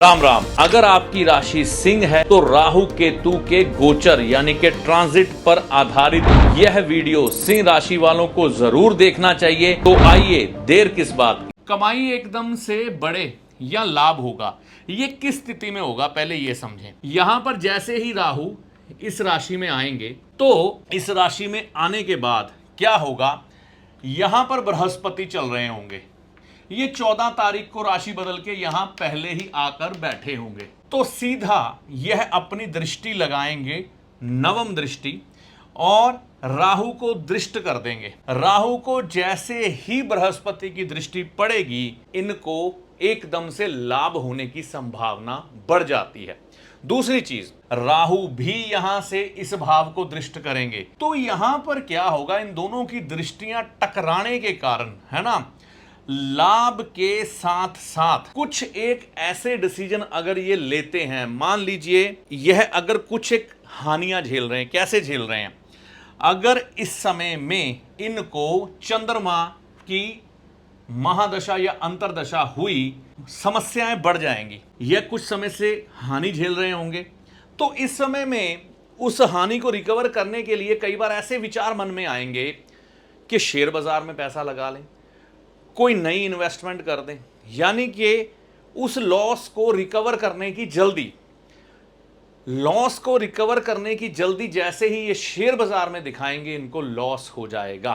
राम राम। अगर आपकी राशि सिंह है तो राहु केतु के गोचर यानी कि ट्रांजिट पर आधारित यह वीडियो सिंह राशि वालों को जरूर देखना चाहिए। तो आइए देर किस बात की। कमाई एकदम से बढ़े या लाभ होगा, ये किस स्थिति में होगा पहले ये समझें। यहां पर जैसे ही राहु इस राशि में आएंगे तो इस राशि में आने के बाद क्या होगा, यहां पर बृहस्पति चल रहे होंगे। ये 14 तारीख को राशि बदल के यहां पहले ही आकर बैठे होंगे, तो सीधा यह अपनी दृष्टि लगाएंगे, नवम दृष्टि, और राहु को दृष्ट कर देंगे। राहु को जैसे ही बृहस्पति की दृष्टि पड़ेगी, इनको एकदम से लाभ होने की संभावना बढ़ जाती है। दूसरी चीज, राहु भी यहां से इस भाव को दृष्ट करेंगे, तो यहां पर क्या होगा, इन दोनों की दृष्टियां टकराने के कारण, है ना, लाभ के साथ साथ कुछ एक ऐसे डिसीजन अगर ये लेते हैं, मान लीजिए यह अगर कुछ एक हानियां झेल रहे हैं, कैसे झेल रहे हैं, अगर इस समय में इनको चंद्रमा की महादशा या अंतरदशा हुई, समस्याएं बढ़ जाएंगी। यह कुछ समय से हानि झेल रहे होंगे, तो इस समय में उस हानि को रिकवर करने के लिए कई बार ऐसे विचार मन में आएंगे कि शेयर बाजार में पैसा लगा लें, कोई नई इन्वेस्टमेंट कर दें, यानी कि उस लॉस को रिकवर करने की जल्दी, लॉस को रिकवर करने की जल्दी जैसे ही ये शेयर बाजार में दिखाएंगे, इनको लॉस हो जाएगा।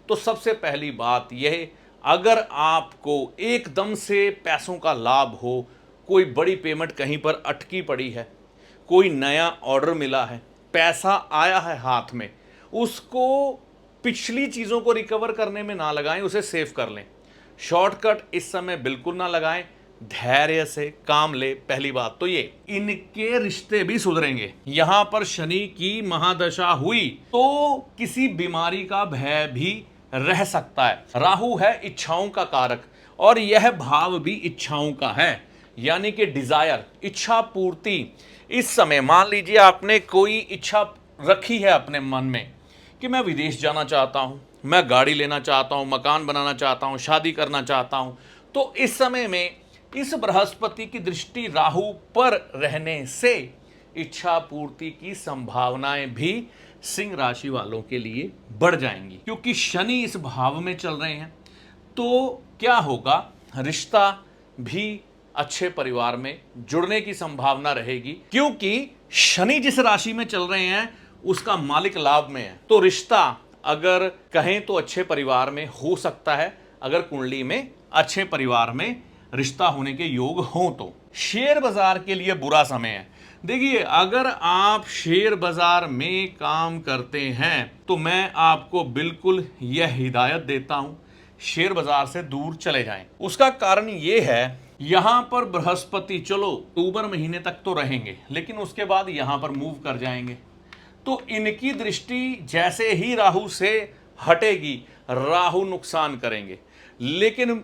तो सबसे पहली बात यह, अगर आपको एकदम से पैसों का लाभ हो, कोई बड़ी पेमेंट कहीं पर अटकी पड़ी है, कोई नया ऑर्डर मिला है, पैसा आया है हाथ में, उसको पिछली चीज़ों को रिकवर करने में ना लगाएं, उसे सेव कर लें। शॉर्टकट इस समय बिल्कुल ना लगाएं, धैर्य से काम ले। पहली बात तो ये, इनके रिश्ते भी सुधरेंगे। यहां पर शनि की महादशा हुई तो किसी बीमारी का भय भी रह सकता है। राहु है इच्छाओं का कारक और यह भाव भी इच्छाओं का है, यानी कि डिजायर, इच्छा पूर्ति। इस समय मान लीजिए आपने कोई इच्छा रखी है अपने मन में कि मैं विदेश जाना चाहता हूं, मैं गाड़ी लेना चाहता हूं, मकान बनाना चाहता हूं, शादी करना चाहता हूं, तो इस समय में इस बृहस्पति की दृष्टि राहु पर रहने से इच्छा पूर्ति की संभावनाएं भी सिंह राशि वालों के लिए बढ़ जाएंगी। क्योंकि शनि इस भाव में चल रहे हैं तो क्या होगा, रिश्ता भी अच्छे परिवार में जुड़ने की संभावना रहेगी। क्योंकि शनि जिस राशि में चल रहे हैं उसका मालिक लाभ में है, तो रिश्ता अगर कहें तो अच्छे परिवार में हो सकता है, अगर कुंडली में अच्छे परिवार में रिश्ता होने के योग हो तो। शेयर बाजार के लिए बुरा समय है। देखिए, अगर आप शेयर बाजार में काम करते हैं तो मैं आपको बिल्कुल यह हिदायत देता हूं, शेयर बाजार से दूर चले जाएं। उसका कारण यह है, यहां पर बृहस्पति चलो अक्टूबर महीने तक तो रहेंगे, लेकिन उसके बाद यहां पर मूव कर जाएंगे, तो इनकी दृष्टि जैसे ही राहु से हटेगी, राहु नुकसान करेंगे। लेकिन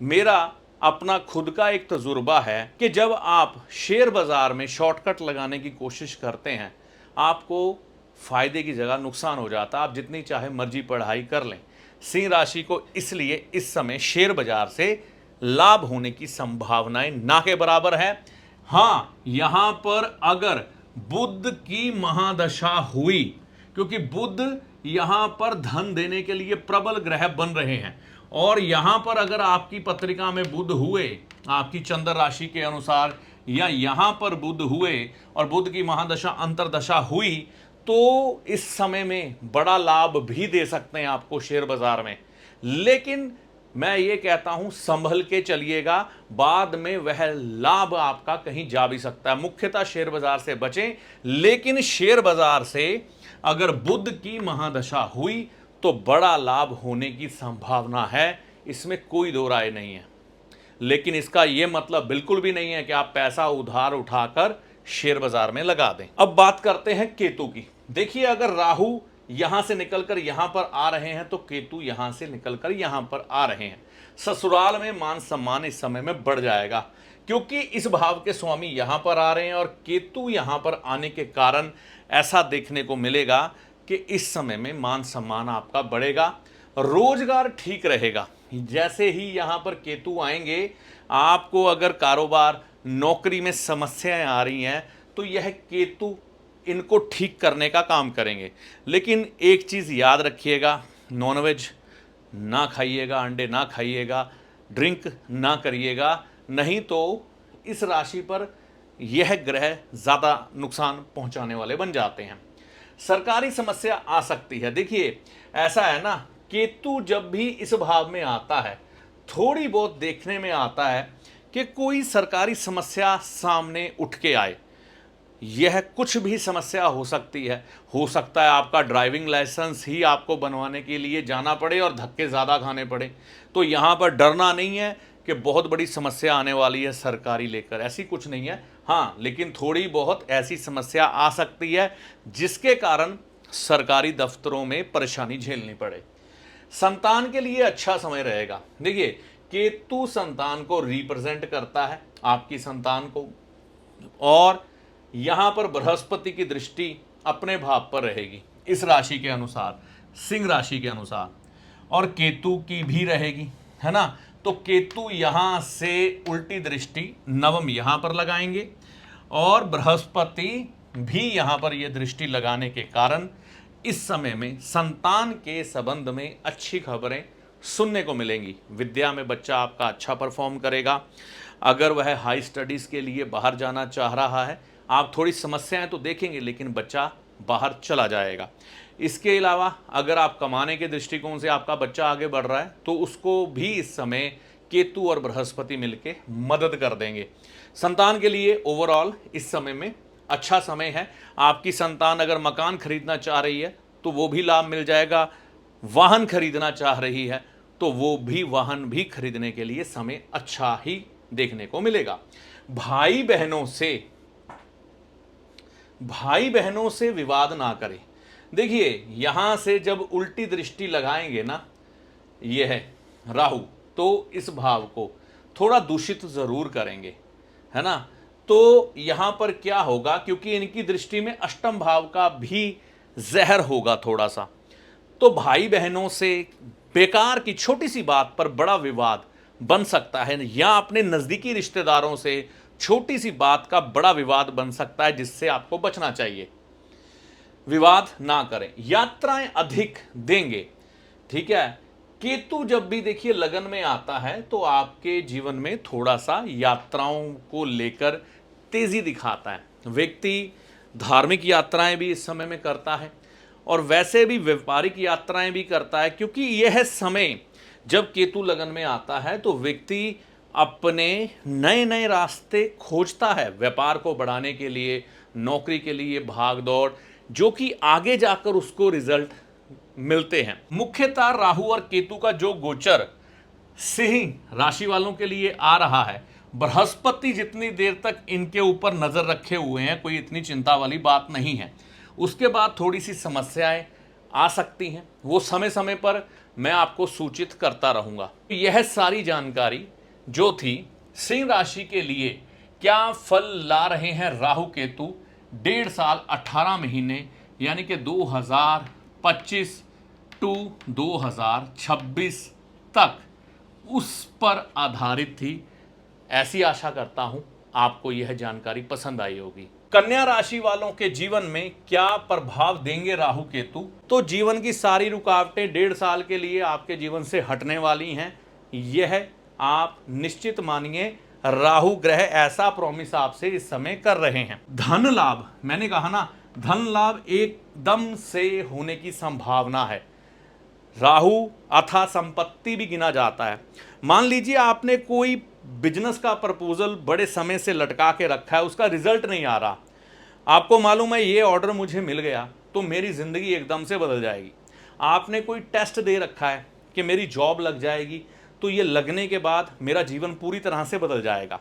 मेरा अपना खुद का एक तजुर्बा है कि जब आप शेयर बाजार में शॉर्टकट लगाने की कोशिश करते हैं, आपको फायदे की जगह नुकसान हो जाता है। आप जितनी चाहे मर्जी पढ़ाई कर लें। सिंह राशि को इसलिए इस समय शेयर बाजार से लाभ होने की संभावनाएं ना के बराबर है। हां, यहां पर अगर बुध की महादशा हुई, क्योंकि बुध यहां पर धन देने के लिए प्रबल ग्रह बन रहे हैं, और यहां पर अगर आपकी पत्रिका में बुध हुए, आपकी चंद्र राशि के अनुसार, या यहां पर बुध हुए और बुध की महादशा अंतरदशा हुई, तो इस समय में बड़ा लाभ भी दे सकते हैं आपको शेयर बाजार में। लेकिन मैं ये कहता हूं, संभल के चलिएगा, बाद में वह लाभ आपका कहीं जा भी सकता है। मुख्यतः शेयर बाजार से बचें, लेकिन शेयर बाजार से अगर बुध की महादशा हुई तो बड़ा लाभ होने की संभावना है, इसमें कोई दो राय नहीं है। लेकिन इसका यह मतलब बिल्कुल भी नहीं है कि आप पैसा उधार उठाकर शेयर बाजार में लगा दें। अब बात करते हैं केतु की। देखिए, अगर राहु यहां से निकलकर यहां पर आ रहे हैं तो केतु यहां से निकलकर यहां पर आ रहे हैं। ससुराल में मान सम्मान इस समय में बढ़ जाएगा, क्योंकि इस भाव के स्वामी यहां पर आ रहे हैं और केतु यहां पर आने के कारण ऐसा देखने को मिलेगा कि इस समय में मान सम्मान आपका बढ़ेगा, रोजगार ठीक रहेगा। जैसे ही यहां पर केतु आएंगे, आपको अगर कारोबार नौकरी में समस्याएं आ रही हैं, तो यह केतु इनको ठीक करने का काम करेंगे। लेकिन एक चीज़ याद रखिएगा, नॉनवेज ना खाइएगा, अंडे ना खाइएगा, ड्रिंक ना करिएगा, नहीं तो इस राशि पर यह ग्रह ज़्यादा नुकसान पहुंचाने वाले बन जाते हैं। सरकारी समस्या आ सकती है। देखिए ऐसा है ना, केतु जब भी इस भाव में आता है, थोड़ी बहुत देखने में आता है कि कोई सरकारी समस्या सामने उठ के आए। यह कुछ भी समस्या हो सकती है। हो सकता है आपका ड्राइविंग लाइसेंस ही आपको बनवाने के लिए जाना पड़े और धक्के ज़्यादा खाने पड़े। तो यहाँ पर डरना नहीं है कि बहुत बड़ी समस्या आने वाली है सरकारी लेकर, ऐसी कुछ नहीं है। हाँ, लेकिन थोड़ी बहुत ऐसी समस्या आ सकती है जिसके कारण सरकारी दफ्तरों में परेशानी झेलनी पड़े। संतान के लिए अच्छा समय रहेगा। देखिए केतु संतान को रिप्रेजेंट करता है, आपकी संतान को, और यहां पर बृहस्पति की दृष्टि अपने भाव पर रहेगी इस राशि के अनुसार, सिंह राशि के अनुसार, और केतु की भी रहेगी, है ना। तो केतु यहां से उल्टी दृष्टि नवम यहां पर लगाएंगे और बृहस्पति भी यहां पर यह दृष्टि लगाने के कारण इस समय में संतान के संबंध में अच्छी खबरें सुनने को मिलेंगी। विद्या में बच्चा आपका अच्छा परफॉर्म करेगा। अगर वह हाई स्टडीज़ के लिए बाहर जाना चाह रहा है, आप थोड़ी समस्याएं तो देखेंगे लेकिन बच्चा बाहर चला जाएगा। इसके अलावा अगर आप कमाने के दृष्टिकोण से आपका बच्चा आगे बढ़ रहा है तो उसको भी इस समय केतु और बृहस्पति मिलके मदद कर देंगे। संतान के लिए ओवरऑल इस समय में अच्छा समय है। आपकी संतान अगर मकान खरीदना चाह रही है तो वो भी लाभ मिल जाएगा। वाहन खरीदना चाह रही है तो वो भी वाहन भी खरीदने के लिए समय अच्छा ही देखने को मिलेगा। भाई बहनों से विवाद ना करें। देखिए यहां से जब उल्टी दृष्टि लगाएंगे ना यह राहु, तो इस भाव को थोड़ा दूषित जरूर करेंगे, है ना। तो यहां पर क्या होगा, क्योंकि इनकी दृष्टि में अष्टम भाव का भी जहर होगा थोड़ा सा, तो भाई बहनों से बेकार की छोटी सी बात पर बड़ा विवाद बन सकता है, या अपने नजदीकी रिश्तेदारों से छोटी सी बात का बड़ा विवाद बन सकता है, जिससे आपको बचना चाहिए। विवाद ना करें, यात्राएं अधिक देंगे, ठीक है। केतु जब भी देखिए लगन में आता है तो आपके जीवन में थोड़ा सा यात्राओं को लेकर तेजी दिखाता है। व्यक्ति धार्मिक यात्राएं भी इस समय में करता है और वैसे भी व्यापारिक यात्राएं भी करता है, क्योंकि यह समय जब केतु लगन में आता है तो व्यक्ति अपने नए नए रास्ते खोजता है व्यापार को बढ़ाने के लिए, नौकरी के लिए भाग दौड़, जो कि आगे जाकर उसको रिजल्ट मिलते हैं। मुख्यतः राहु और केतु का जो गोचर सिंह राशि वालों के लिए आ रहा है, बृहस्पति जितनी देर तक इनके ऊपर नजर रखे हुए हैं कोई इतनी चिंता वाली बात नहीं है। उसके बाद थोड़ी सी समस्याएं आ सकती हैं, वो समय समय पर मैं आपको सूचित करता रहूंगा। यह सारी जानकारी जो थी सिंह राशि के लिए क्या फल ला रहे हैं राहु केतु 1.5 साल 18 महीने यानी कि 2025 टू 2026 तक, उस पर आधारित थी। ऐसी आशा करता हूं आपको यह जानकारी पसंद आई होगी। कन्या राशि वालों के जीवन में क्या प्रभाव देंगे राहु केतु, तो जीवन की सारी रुकावटें 1.5 साल के लिए आपके जीवन से हटने वाली हैं, यह आप निश्चित मानिए। राहु ग्रह ऐसा प्रॉमिस आपसे इस समय कर रहे हैं। धन लाभ, मैंने कहा ना धन लाभ एकदम से होने की संभावना है। राहु अथा संपत्ति भी गिना जाता है। मान लीजिए आपने कोई बिजनेस का प्रपोजल बड़े समय से लटका के रखा है, उसका रिजल्ट नहीं आ रहा, आपको मालूम है ये ऑर्डर मुझे मिल गया तो मेरी जिंदगी एकदम से बदल जाएगी। आपने कोई टेस्ट दे रखा है कि मेरी जॉब लग जाएगी, तो ये लगने के बाद मेरा जीवन पूरी तरह से बदल जाएगा।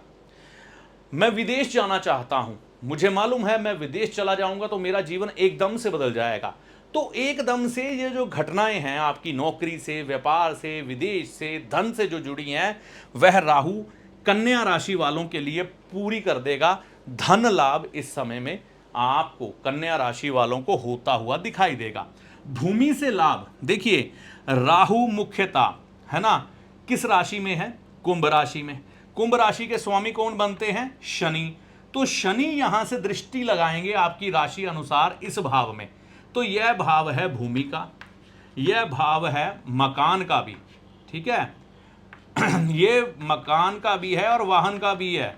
मैं विदेश जाना चाहता हूं, मुझे मालूम है मैं विदेश चला जाऊंगा तो मेरा जीवन एकदम से बदल जाएगा। तो एकदम से ये जो घटनाएं हैं आपकी नौकरी से, व्यापार से, विदेश से, धन से जो जुड़ी हैं, वह राहु कन्या राशि वालों के लिए पूरी कर देगा। धन लाभ इस समय में आपको कन्या राशि वालों को होता हुआ दिखाई देगा। भूमि से लाभ, देखिए राहु मुख्यतः है ना किस राशि में है, कुंभ राशि में। कुंभ राशि के स्वामी कौन बनते हैं? शनि। तो शनि यहां से दृष्टि लगाएंगे आपकी राशि अनुसार इस भाव में, तो यह भाव है भूमि का, यह भाव है मकान का भी, ठीक है। ये मकान का भी है और वाहन का भी है,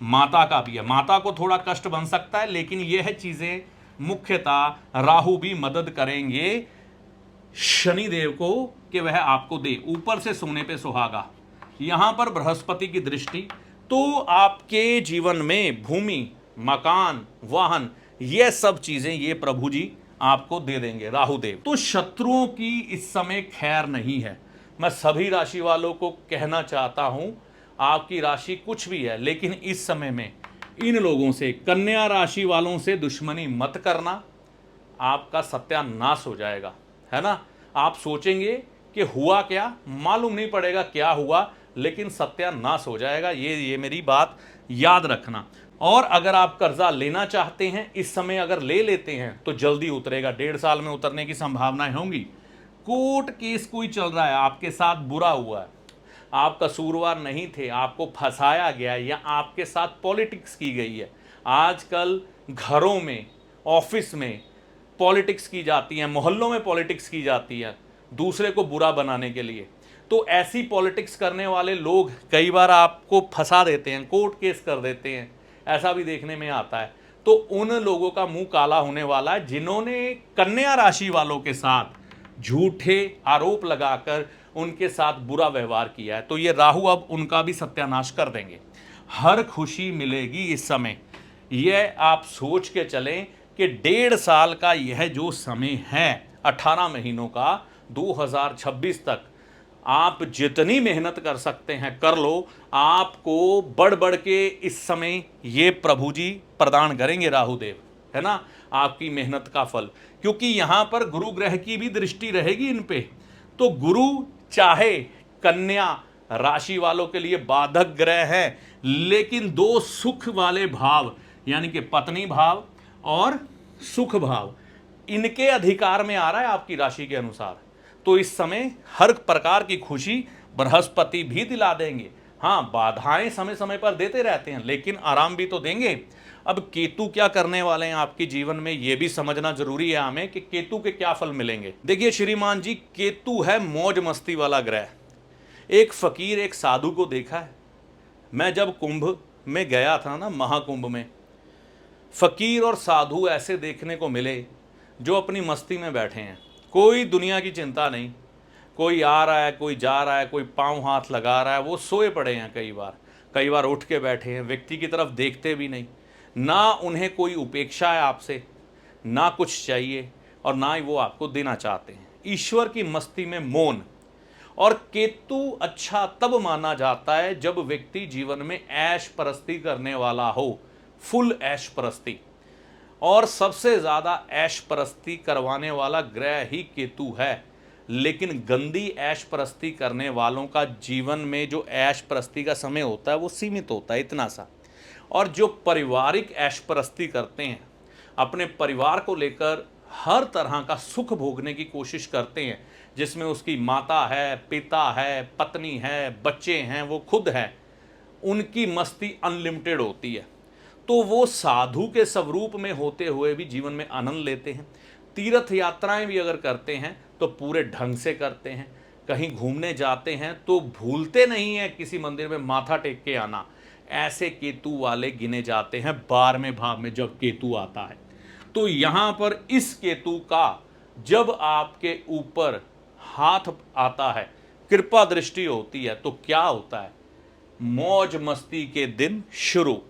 माता का भी है। माता को थोड़ा कष्ट बन सकता है, लेकिन यह चीजें मुख्यतः राहु भी मदद करेंगे शनिदेव को कि वह आपको दे। ऊपर से सोने पे सुहागा, यहां पर बृहस्पति की दृष्टि, तो आपके जीवन में भूमि, मकान, वाहन, यह सब चीजें ये प्रभु जी आपको दे देंगे राहुदेव। तो शत्रुओं की इस समय खैर नहीं है। मैं सभी राशि वालों को कहना चाहता हूं, आपकी राशि कुछ भी है, लेकिन इस समय में इन लोगों से, कन्या राशि वालों से दुश्मनी मत करना, आपका सत्यानाश हो जाएगा, है ना। आप सोचेंगे कि हुआ क्या, मालूम नहीं पड़ेगा क्या हुआ, लेकिन सत्यानाश हो जाएगा। ये मेरी बात याद रखना। और अगर आप कर्जा लेना चाहते हैं, इस समय अगर ले लेते हैं तो जल्दी उतरेगा, 1.5 साल में उतरने की संभावनाएं होंगी। कोर्ट केस कोई चल रहा है, आपके साथ बुरा हुआ है, आप कसूरवार नहीं थे, आपको फंसाया गया है, या आपके साथ पॉलिटिक्स की गई है। आजकल घरों में, ऑफिस में पॉलिटिक्स की जाती है, मोहल्लों में पॉलिटिक्स की जाती है दूसरे को बुरा बनाने के लिए। तो ऐसी पॉलिटिक्स करने वाले लोग कई बार आपको फंसा देते हैं, कोर्ट केस कर देते हैं, ऐसा भी देखने में आता है। तो उन लोगों का मुंह काला होने वाला है जिन्होंने कन्या राशि वालों के साथ झूठे आरोप लगाकर उनके साथ बुरा व्यवहार किया है। तो ये राहु अब उनका भी सत्यानाश कर देंगे। हर खुशी मिलेगी इस समय। यह आप सोच के चलें कि 1.5 साल का यह जो समय है, 18 महीनों का, 2026 तक आप जितनी मेहनत कर सकते हैं कर लो। आपको बढ़ बढ़ के इस समय ये प्रभु जी प्रदान करेंगे राहुदेव, है ना, आपकी मेहनत का फल। क्योंकि यहां पर गुरु ग्रह की भी दृष्टि रहेगी इन पे। तो गुरु चाहे कन्या राशि वालों के लिए बाधक ग्रह है, लेकिन 2 सुख वाले भाव, यानी कि पत्नी भाव और सुख भाव, इनके अधिकार में आ रहा है आपकी राशि के अनुसार। तो इस समय हर प्रकार की खुशी बृहस्पति भी दिला देंगे। हाँ, बाधाएं समय समय पर देते रहते हैं, लेकिन आराम भी तो देंगे। अब केतु क्या करने वाले हैं आपके जीवन में, यह भी समझना जरूरी है हमें कि केतु के क्या फल मिलेंगे। देखिए श्रीमान जी, केतु है मौज मस्ती वाला ग्रह। एक फकीर, एक साधु को देखा है। मैं जब कुंभ में गया था ना, महाकुंभ में, फकीर और साधु ऐसे देखने को मिले जो अपनी मस्ती में बैठे हैं, कोई दुनिया की चिंता नहीं। कोई आ रहा है, कोई जा रहा है, कोई पांव हाथ लगा रहा है, वो सोए पड़े हैं। कई बार उठ के बैठे हैं, व्यक्ति की तरफ देखते भी नहीं। ना उन्हें कोई उपेक्षा है आपसे, ना कुछ चाहिए, और ना ही वो आपको देना चाहते हैं। ईश्वर की मस्ती में मौन। और केतु अच्छा तब माना जाता है जब व्यक्ति जीवन में ऐश परस्ती करने वाला हो, फुल ऐश परस्ती। और सबसे ज्यादा ऐश परस्ती करवाने वाला ग्रह ही केतु है। लेकिन गंदी ऐश परस्ती करने वालों का जीवन में जो ऐश परस्ती का समय होता है वो सीमित होता है, इतना सा। और जो पारिवारिक ऐश परस्ती करते हैं, अपने परिवार को लेकर हर तरह का सुख भोगने की कोशिश करते हैं, जिसमें उसकी माता है, पिता है, पत्नी है, बच्चे हैं, वो खुद है, उनकी मस्ती अनलिमिटेड होती है। तो वो साधु के स्वरूप में होते हुए भी जीवन में आनंद लेते हैं। तीर्थ यात्राएं भी अगर करते हैं तो पूरे ढंग से करते हैं। कहीं घूमने जाते हैं तो भूलते नहीं हैं किसी मंदिर में माथा टेक के आना। ऐसे केतु वाले गिने जाते हैं 12वें भाव में जब केतु आता है। तो यहां पर इस केतु का जब आपके ऊपर हाथ आता है, कृपा दृष्टि होती है, तो क्या होता है, मौज मस्ती के दिन शुरू।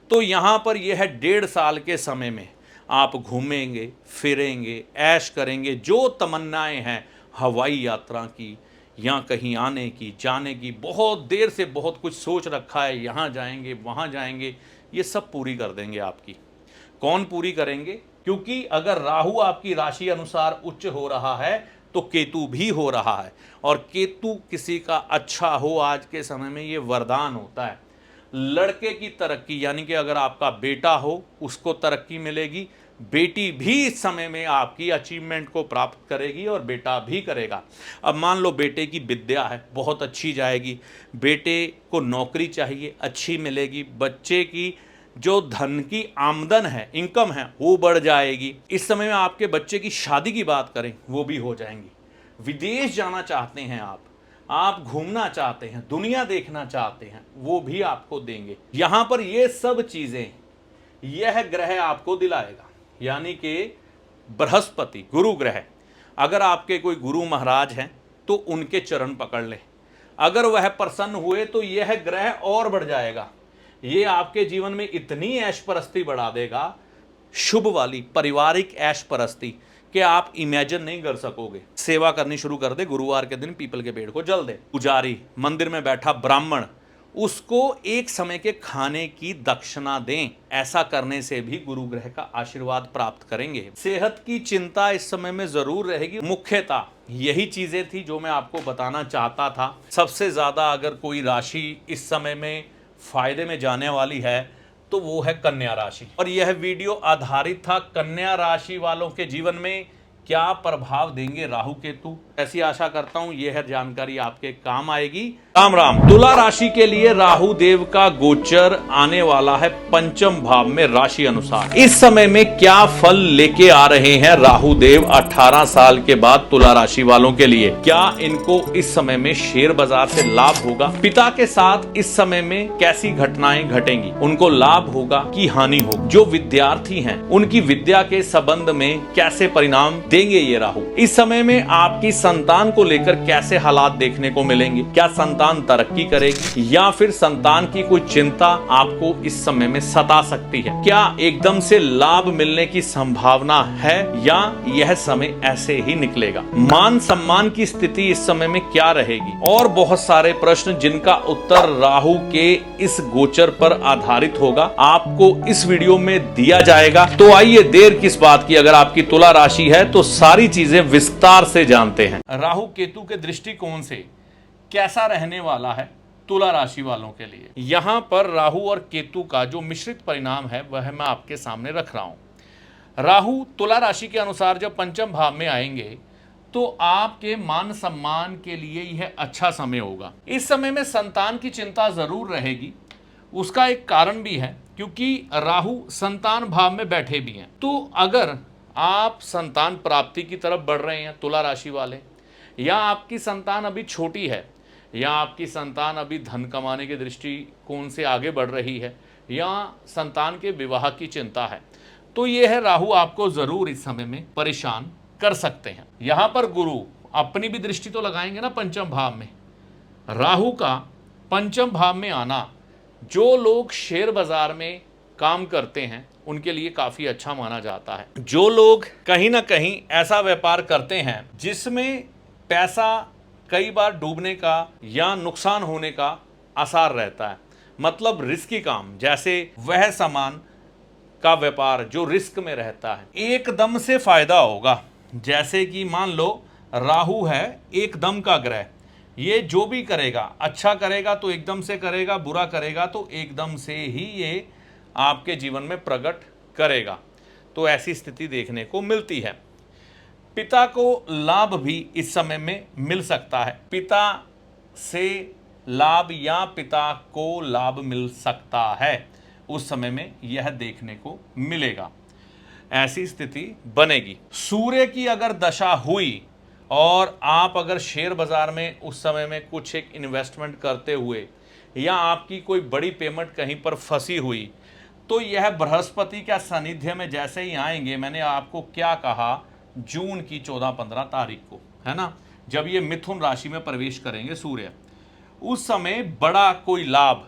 तो यहां पर यह 1.5 साल के समय में आप घूमेंगे, फिरेंगे, ऐश करेंगे। जो तमन्नाएं हैं हवाई यात्रा की या कहीं आने की, जाने की, बहुत देर से बहुत कुछ सोच रखा है, यहाँ जाएंगे, वहाँ जाएंगे, ये सब पूरी कर देंगे आपकी। कौन पूरी करेंगे? क्योंकि अगर राहु आपकी राशि अनुसार उच्च हो रहा है तो केतु भी हो रहा है। और केतु किसी का अच्छा हो आज के समय में ये वरदान होता है। लड़के की तरक्की यानी कि अगर आपका बेटा हो उसको तरक्की मिलेगी, बेटी भी इस समय में आपकी अचीवमेंट को प्राप्त करेगी और बेटा भी करेगा। अब मान लो बेटे की विद्या है बहुत अच्छी जाएगी, बेटे को नौकरी चाहिए अच्छी मिलेगी, बच्चे की जो धन की आमदन है इनकम है वो बढ़ जाएगी। इस समय में आपके बच्चे की शादी की बात करें वो भी हो जाएंगी। विदेश जाना चाहते हैं आप घूमना चाहते हैं, दुनिया देखना चाहते हैं, वो भी आपको देंगे। यहां पर ये सब चीजें यह ग्रह आपको दिलाएगा, यानी कि बृहस्पति गुरु ग्रह। अगर आपके कोई गुरु महाराज हैं तो उनके चरण पकड़ ले, अगर वह प्रसन्न हुए तो यह ग्रह और बढ़ जाएगा। ये आपके जीवन में इतनी ऐश परस्ती बढ़ा देगा, शुभ वाली पारिवारिक ऐश परस्ती, कि आप इमेजिन नहीं कर सकोगे। सेवा करनी शुरू कर दे, गुरुवार के दिन पीपल के पेड़ को जल दे। पुजारी, मंदिर में बैठा ब्राह्मण, उसको एक समय के खाने की दक्षिणा दें। ऐसा करने से भी गुरु ग्रह का आशीर्वाद प्राप्त करेंगे। सेहत की चिंता इस समय में जरूर रहेगी। मुख्यतः यही चीजें थी जो मैं आपको बताना चाहता था। सबसे ज्यादा अगर कोई राशि इस समय में फायदे में जाने वाली है तो वो है कन्या राशि। और यह वीडियो आधारित था कन्या राशि वालों के जीवन में क्या प्रभाव देंगे राहु केतु। ऐसी आशा करता हूं यह जानकारी आपके काम आएगी। राम राम। तुला राशि के लिए राहु देव का गोचर आने वाला है पंचम भाव में राशि अनुसार। इस समय में क्या फल लेके आ रहे हैं राहु देव 18 साल के बाद तुला राशि वालों के लिए? क्या इनको इस समय में शेयर बाजार से लाभ होगा? पिता के साथ इस समय में कैसी घटनाएं घटेंगी? उनको लाभ होगा कि हानि होगी? जो विद्यार्थी हैं उनकी विद्या के संबंध में कैसे परिणाम देंगे ये राहु? इस समय में आपकी संतान को लेकर कैसे हालात देखने को मिलेंगे? क्या संतान तरक्की करेगी या फिर संतान की कोई चिंता आपको इस समय में सता सकती है? क्या एकदम से लाभ मिलने की संभावना है या यह समय ऐसे ही निकलेगा? मान सम्मान की स्थिति इस समय में क्या रहेगी? और बहुत सारे प्रश्न जिनका उत्तर राहु के इस गोचर पर आधारित होगा, आपको इस वीडियो में दिया जाएगा। तो आइए देर किस बात की, अगर आपकी तुला राशि है तो सारी चीजें विस्तार से जानते हैं। राहु केतु के दृष्टिकोण से कैसा रहने वाला है तुला राशि वालों के लिए? यहां पर राहु और केतु का जो मिश्रित परिणाम है वह मैं आपके सामने रख रहा हूं। राहु तुला राशि के अनुसार जब पंचम भाव में आएंगे तो आपके मान सम्मान के लिए यह अच्छा समय होगा। इस समय में संतान की चिंता जरूर रहेगी। उसका एक कारण भी है क्योंकि राहु संतान भाव में बैठे भी हैं। तो अगर आप संतान प्राप्ति की तरफ बढ़ रहे हैं तुला राशि वाले, या आपकी संतान अभी छोटी है, या आपकी संतान अभी धन कमाने के दृष्टिकोण से आगे बढ़ रही है, या संतान के विवाह की चिंता है, तो यह है राहु आपको जरूर इस समय में परेशान कर सकते हैं। यहां पर गुरु अपनी भी दृष्टि तो लगाएंगे ना पंचम भाव में। राहु का पंचम भाव में आना जो लोग शेयर बाजार में काम करते हैं उनके लिए काफी अच्छा माना जाता है। जो लोग कहीं ना कहीं ऐसा व्यापार करते हैं जिसमें पैसा कई बार डूबने का या नुकसान होने का आसार रहता है, मतलब रिस्की काम, जैसे वह सामान का व्यापार जो रिस्क में रहता है, एकदम से फायदा होगा। जैसे कि मान लो राहु है एकदम का ग्रह, ये जो भी करेगा, अच्छा करेगा तो एकदम से करेगा, बुरा करेगा तो एकदम से ही ये आपके जीवन में प्रकट करेगा। तो ऐसी स्थिति देखने को मिलती है। पिता को लाभ भी इस समय में मिल सकता है। पिता से लाभ या पिता को लाभ मिल सकता है, उस समय में यह देखने को मिलेगा। ऐसी स्थिति बनेगी। सूर्य की अगर दशा हुई और आप अगर शेयर बाजार में उस समय में कुछ एक इन्वेस्टमेंट करते हुए, या आपकी कोई बड़ी पेमेंट कहीं पर फंसी हुई, तो यह बृहस्पति का सानिध्य में जैसे ही आएंगे, मैंने आपको क्या कहा, जून की 14-15 तारीख को, है ना, जब ये मिथुन राशि में प्रवेश करेंगे सूर्य, उस समय बड़ा कोई लाभ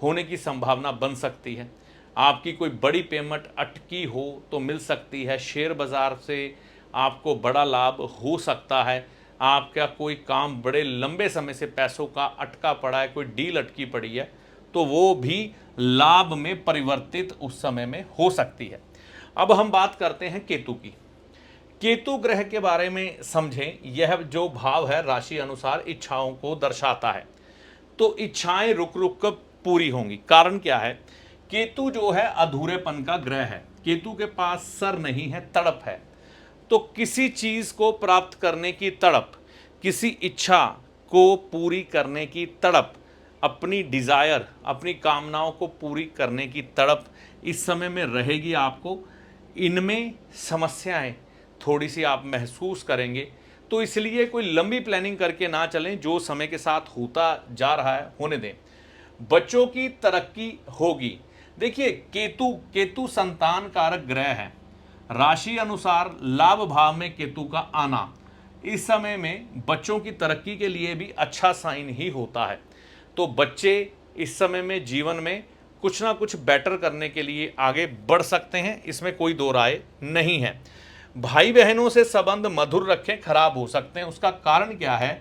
होने की संभावना बन सकती है। आपकी कोई बड़ी पेमेंट अटकी हो तो मिल सकती है। शेयर बाजार से आपको बड़ा लाभ हो सकता है। आपका कोई काम बड़े लंबे समय से पैसों का अटका पड़ा है, कोई डील अटकी पड़ी है, तो वो भी लाभ में परिवर्तित उस समय में हो सकती है। अब हम बात करते हैं केतु की। केतु ग्रह के बारे में समझें। यह जो भाव है राशि अनुसार इच्छाओं को दर्शाता है। तो इच्छाएं रुक रुक कर पूरी होंगी। कारण क्या है, केतु जो है अधूरेपन का ग्रह है, केतु के पास सर नहीं है, तड़प है। तो किसी चीज को प्राप्त करने की तड़प, किसी इच्छा को पूरी करने की तड़प, अपनी डिजायर, अपनी कामनाओं को पूरी करने की तड़प इस समय में रहेगी आपको। इनमें समस्याएं थोड़ी सी आप महसूस करेंगे, तो इसलिए कोई लंबी प्लानिंग करके ना चलें, जो समय के साथ होता जा रहा है होने दें। बच्चों की तरक्की होगी। देखिए, केतु केतु संतान कारक ग्रह है। राशि अनुसार लाभ भाव में केतु का आना इस समय में बच्चों की तरक्की के लिए भी अच्छा साइन ही होता है। तो बच्चे इस समय में जीवन में कुछ ना कुछ बेटर करने के लिए आगे बढ़ सकते हैं, इसमें कोई दो राय नहीं है। भाई बहनों से संबंध मधुर रखें, खराब हो सकते हैं। उसका कारण क्या है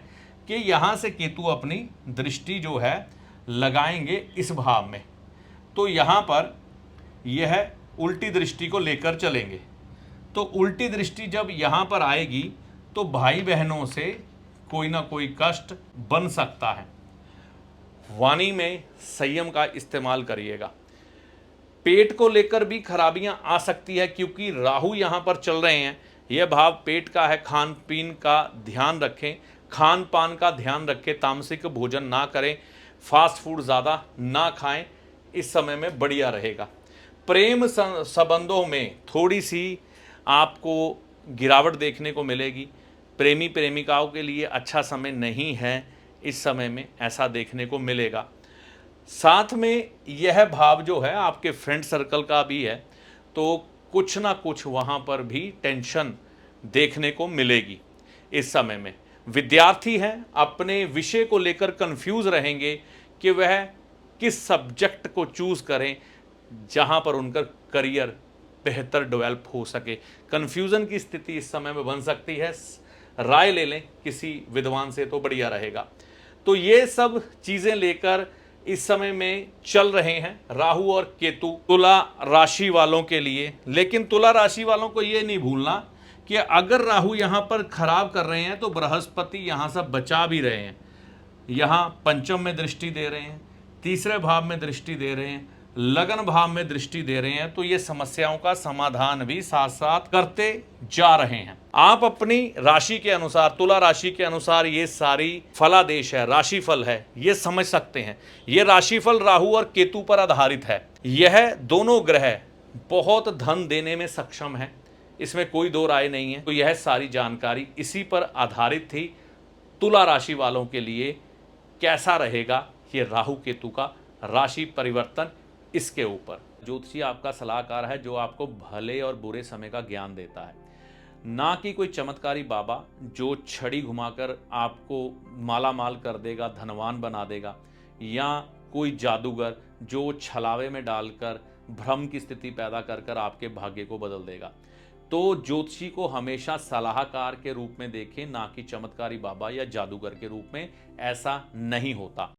कि यहां से केतु अपनी दृष्टि जो है लगाएंगे इस भाव में, तो यहां पर यह उल्टी दृष्टि को लेकर चलेंगे। तो उल्टी दृष्टि जब यहां पर आएगी तो भाई बहनों से कोई ना कोई कष्ट बन सकता है। वाणी में संयम का इस्तेमाल करिएगा। पेट को लेकर भी खराबियां आ सकती है, क्योंकि राहु यहां पर चल रहे हैं। यह भाव पेट का है। खान पीन का ध्यान रखें, खान पान का ध्यान रखें, तामसिक भोजन ना करें, फास्ट फूड ज़्यादा ना खाएं, इस समय में बढ़िया रहेगा। प्रेम संबंधों में थोड़ी सी आपको गिरावट देखने को मिलेगी। प्रेमी प्रेमिकाओं के लिए अच्छा समय नहीं है, इस समय में ऐसा देखने को मिलेगा। साथ में यह भाव जो है आपके फ्रेंड सर्कल का भी है, तो कुछ ना कुछ वहाँ पर भी टेंशन देखने को मिलेगी इस समय में। विद्यार्थी हैं, अपने विषय को लेकर कंफ्यूज रहेंगे कि वह किस सब्जेक्ट को चूज करें जहाँ पर उनका करियर बेहतर डेवलप हो सके। कन्फ्यूज़न की स्थिति इस समय में बन सकती है। राय ले लें किसी विद्वान से तो बढ़िया रहेगा। तो ये सब चीज़ें लेकर इस समय में चल रहे हैं राहु और केतु तुला राशि वालों के लिए। लेकिन तुला राशि वालों को ये नहीं भूलना कि अगर राहु यहाँ पर खराब कर रहे हैं तो बृहस्पति यहाँ से बचा भी रहे हैं। यहाँ पंचम में दृष्टि दे रहे हैं, तीसरे भाव में दृष्टि दे रहे हैं, लगन भाव में दृष्टि दे रहे हैं। तो ये समस्याओं का समाधान भी साथ साथ करते जा रहे हैं। आप अपनी राशि के अनुसार, तुला राशि के अनुसार ये सारी फलादेश है, राशिफल है, ये समझ सकते हैं। ये राशिफल राहु और केतु पर आधारित है। यह दोनों ग्रह बहुत धन देने में सक्षम है, इसमें कोई दो राय नहीं है। तो यह सारी जानकारी इसी पर आधारित थी। तुला राशि वालों के लिए कैसा रहेगा ये राहु केतु का राशि परिवर्तन, इसके ऊपर ज्योतिषी आपका सलाहकार है, जो आपको भले और बुरे समय का ज्ञान देता है, ना कि कोई चमत्कारी बाबा जो छड़ी घुमाकर आपको माला माल कर देगा, धनवान बना देगा, या कोई जादूगर जो छलावे में डालकर भ्रम की स्थिति पैदा कर कर आपके भाग्य को बदल देगा। तो ज्योतिषी को हमेशा सलाहकार के रूप में देखें, ना कि चमत्कारी बाबा या जादूगर के रूप में। ऐसा नहीं होता।